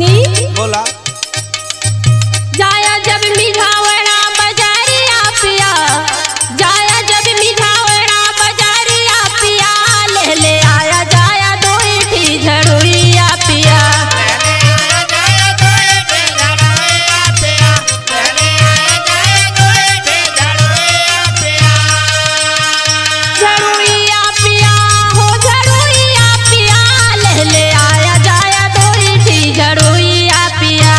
सुनी। बोला। जाया जब मिठावड़ा बजारिया पिया, जाया जब मिठावड़ा बजारिया पिया, ले आया जाया दो इठी झड़ुरिया पिया। झड़ुरिया पिया हो झड़ुरिया पिया, ले आया जाया दो इठी झड़ुरिया पिया।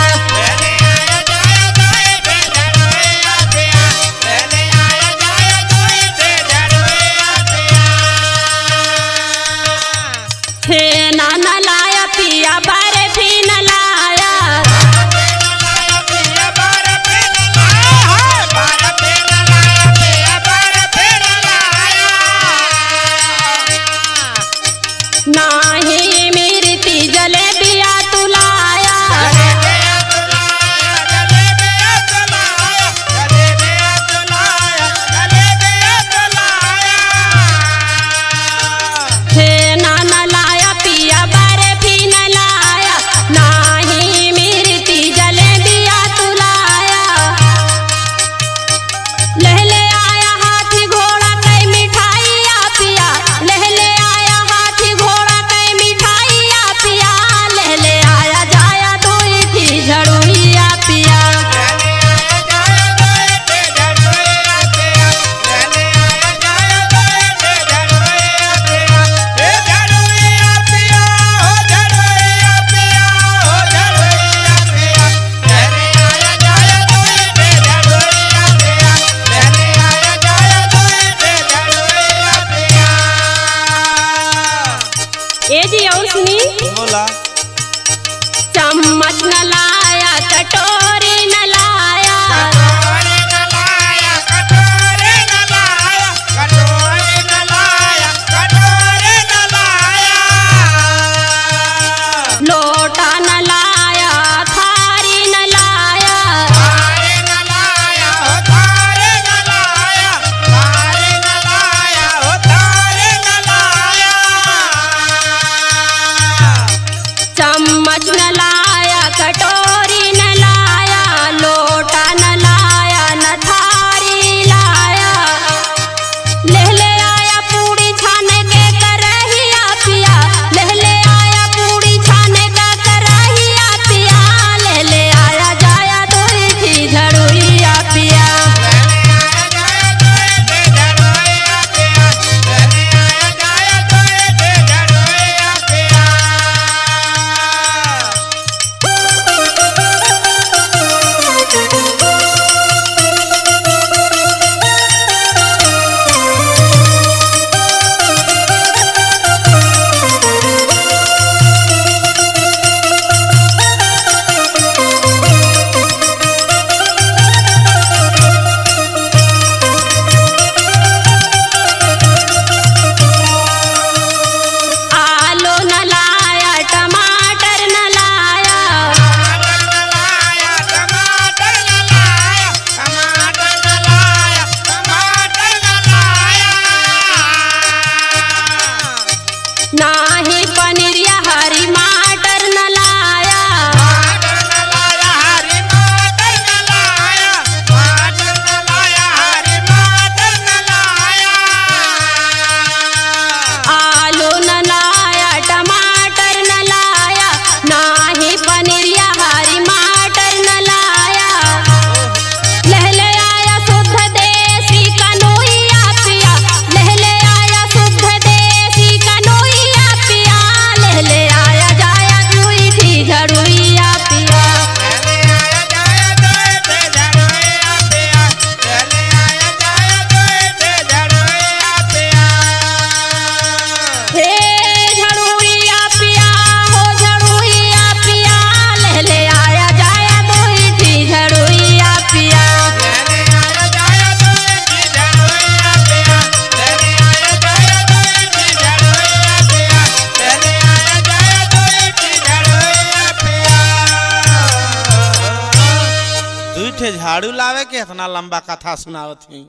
छेना न लाया पिया बारे भी न लाया, नाही मिर्ची जलेबिया तू लाया। छेना न लाया पिया बारे भी न लाया, नाही मिर्ची जलेबिया तू लाया। ले आया हाथी घोड़ा कई मिठाइया पिया, ले आया हाथी घोड़ा कई मिठाइया पिया, ले आया जाया दो इठी झड़ुरिया पिया। ए जी और सुनी। बोला। चम्मच न लाया कटोरी न लाया, लोटा न लाया थारी न लाया, चम्मच न लाया कटोरी न लाया, लोटा न लाया न थारी लाया। ले आया पूड़ी छाने के करहिया पिया, ले आया पूड़ी छाने का करहिया पिया, ले आया जाया दो इठी झड़ुरिया पिया। आलू न लाया टमाटर न लाया, नाही पनीरिया हरी मटर न लाया। आलू न लाया टमाटर न लाया, नाही पनीरिया हरी मटर न लाया। ले आया शुद्ध देसी कनोइया पिया, ले आया शुद्ध देसी कनोइया पिया, ले आया जाया दो इठी झड़ुरिया पिया। हे झड़ुरिया पिया हो झड़ुरिया पिया, ले आया जाया दो इठी झड़ुरिया पिया। तू ठे झाड़ू लावे के इतना लंबा कथा सुनावत ही।